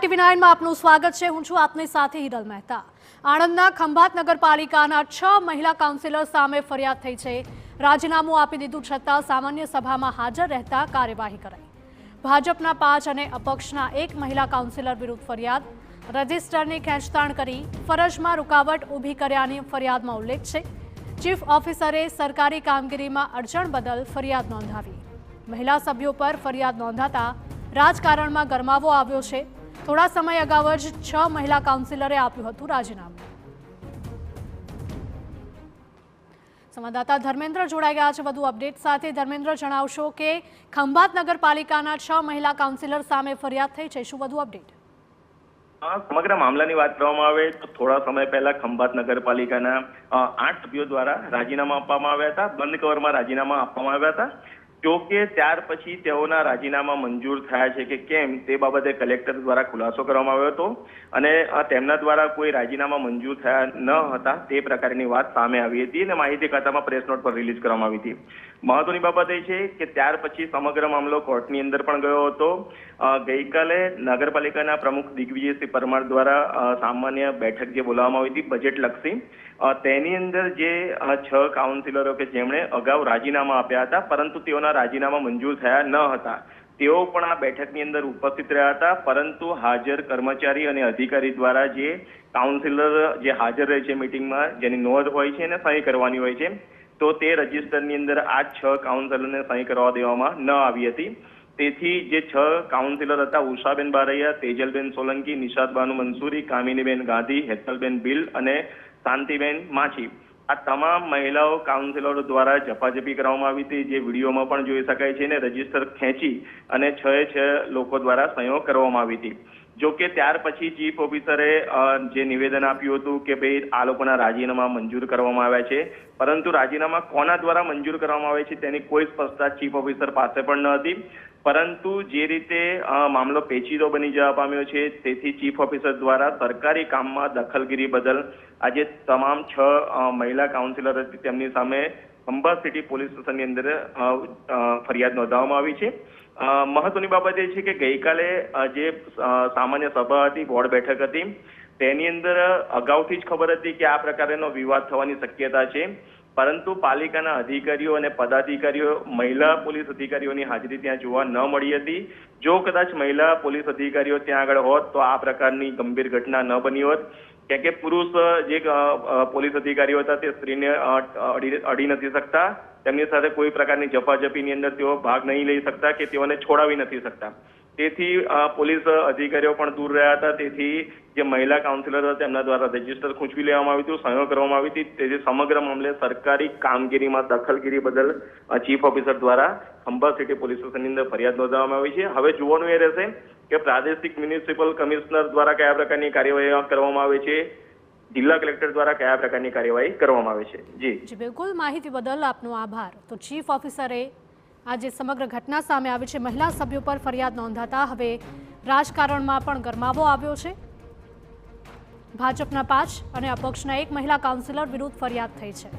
ટીવી9 માં આપનું સ્વાગત છે। હું છું આપની સાથે હિરલ મહેતા। આણંદના ખંભાત નગરપાલિકાના 6 મહિલા કાઉન્સિલર સામે ફરિયાદ થઈ છે। રાજીનામું આપી દીધું છતાં સામાન્ય સભામાં હાજર રહેતા કાર્યવાહી કરાઈ। ભાજપના 5 અને અપક્ષના 1 મહિલા કાઉન્સિલર વિરુદ્ધ ફરિયાદ। રજિસ્ટરની ખેંચતાણ કરી ફરજમાં રૂકાવટ ઊભી કર્યાની ફરિયાદમાં ઉલ્લેખ છે। ચીફ ઓફિસરે સરકારી કામગીરીમાં અડચણ બદલ ફરિયાદ નોંધાવી। મહિલા સભ્યો પર ફરિયાદ નોંધાતા રાજકારણમાં ગરમાવો આવ્યો છે। થોડા સમય અગાઉ જ 6 મહિલા કાઉન્સિલરે આપ્યું હતું રાજીનામું। સંવાદદાતા ધર્મેન્દ્ર જોડાઈ ગયા છે વધુ અપડેટ સાથે। ધર્મેન્દ્ર, જણાવશો કે ખંભાત નગરપાલિકાના 6 મહિલા કાઉન્સિલર સામે ફરિયાદ થઈ છે, શું વધુ અપડેટ? સમગ્ર મામલાની વાત કરવામાં આવે તો થોડા સમય પહેલા ખંભાત નગરપાલિકાના 8 સભ્યો દ્વારા રાજીનામા આપવામાં આવ્યા હતા। બંધ કવરમાં રાજીનામા આપવામાં આવ્યા હતા। જો કે ત્યાર પછી તેઓના રાજીનામા મંજૂર થયા છે કે કેમ તે બાબતે કલેક્ટર દ્વારા ખુલાસો કરવામાં આવ્યો હતો અને તેમના દ્વારા કોઈ રાજીનામા મંજૂર થયા ન હતા તે પ્રકારની વાત સામે આવી હતી અને માહિતી ખાતામાં પ્રેસ નોટ પર રિલીઝ કરવામાં આવી હતી। મહત્વની બાબત એ છે કે ત્યાર પછી સમગ્ર મામલો કોર્ટની અંદર પણ ગયો હતો। ગઈકાલે નગરપાલિકાના પ્રમુખ દિગ્વિજયસિંહ પરમાર દ્વારા સામાન્ય બેઠક જે બોલાવવામાં આવી હતી બજેટ લક્ષી, તેની અંદર જે 6 કાઉન્સિલરો કે જેમણે અગાઉ રાજીનામા આપ્યા હતા પરંતુ તેઓના રાજીનામા મંજૂર થયા ન હતા, તેઓ પણ આ બેઠકની અંદર ઉપસ્થિત રહ્યા હતા। પરંતુ હાજર કર્મચારી અને અધિકારી દ્વારા જે કાઉન્સિલર જે હાજર રહે છે મીટિંગમાં, જેની નોંધ હોય છે અને સહી કરવાની હોય છે, તો તે રજિસ્ટરની અંદર આ 6 કાઉન્સિલરને સહી કરવા દેવામાં ન આવી હતી। તેથી જે 6 કાઉન્સિલર હતા, ઉષાબેન બારૈયા, તેજલબેન સોલંકી, નિશાદ બાનુ મંસૂરી, કામિનીબેન ગાંધી, હેતલબેન બિલ અને શાંતિબેન માછી, આ તમામ મહિલાઓ કાઉન્સિલરો દ્વારા ઝપાઝપી કરવામાં આવી હતી, જે વિડીયોમાં પણ જોઈ શકાય છે ને રજીસ્ટર ખેંચી અને 6 લોકો દ્વારા સહીઓ કરવામાં આવી હતી। જો કે ત્યાર પછી ચીફ ઓફિસરે જે નિવેદન આપ્યું હતું કે ભાઈ આ લોકોના રાજીનામા મંજૂર કરવામાં આવ્યા છે, પરંતુ રાજીનામા કોના દ્વારા મંજૂર કરવામાં આવે છે તેની કોઈ સ્પષ્ટતા ચીફ ઓફિસર પાસે પણ ન હતી। પરંતુ જે રીતે મામલો પેચીદો બની જવા પામ્યો છે, તેથી ચીફ ઓફિસર દ્વારા સરકારી કામમાં દખલગીરી બદલ આજે તમામ 6 મહિલા કાઉન્સિલર હતી તેમની સામે ખંભાત સિટી પોલીસ સ્ટેશનની અંદર ફરિયાદ નોંધવામાં આવી છે। મહત્વની બાબત એ છે કે ગઈકાલે જે સામાન્ય સભા હતી, બોર્ડ બેઠક હતી, તેની અંદર અગાઉથી જ ખબર હતી કે આ પ્રકારનો વિવાદ થવાની શક્યતા છે, પરંતુ પાલિકાના અધિકારીઓ અને પદાધિકારીઓ મહિલા પોલીસ અધિકારીઓની હાજરી ત્યાં જોવા ન મળી હતી। જો કદાચ મહિલા પોલીસ અધિકારીઓ ત્યાં આગળ હોત તો આ પ્રકારની ગંભીર ઘટના ન બની હોત, કેમ કે પુરુષ જે પોલીસ અધિકારીઓ હતા તે સ્ત્રીને અડી નથી શકતા, તેમની સાથે કોઈ પ્રકારની ઝપાઝપીની અંદર તેઓ ભાગ નહીં લઈ શકતા કે તેઓને છોડાવી નથી શકતા। તેથી પોલીસ અધિકારીઓ પણ દૂર રહ્યા હતા। તેથી જે મહિલા કાઉન્સિલર હતા તેમના દ્વારા રજીસ્ટર ખૂંચવી લેવામાં આવ્યું હતું, સહીઓ કરવામાં આવી હતી। તેથી સમગ્ર મામલે સરકારી કામગીરીમાં દખલગીરી બદલ ચીફ ઓફિસર દ્વારા ખંભાત સિટી પોલીસ સ્ટેશનની અંદર ફરિયાદ નોંધવામાં આવી છે। હવે જોવાનું એ રહેશે કે પ્રાદેશિક મ્યુનિસિપલ કમિશનર દ્વારા કયા પ્રકારની કાર્યવાહી કરવામાં આવે છે, જિલ્લા કલેક્ટર દ્વારા કયા પ્રકારની કાર્યવાહી કરવામાં આવે છે। જી બિલકુલ, માહિતી બદલ આપનો આભાર। તો ચીફ ઓફિસરે આજે સમગ્ર ઘટના સામે આવી છે, મહિલા સભ્યો પર ફરિયાદ નોંધાતા હવે રાજકારણમાં પણ ગરમાવો આવ્યો છે। ભાજપના 5 અને અપક્ષના 1 મહિલા કાઉન્સિલર વિરુદ્ધ ફરિયાદ થઈ છે।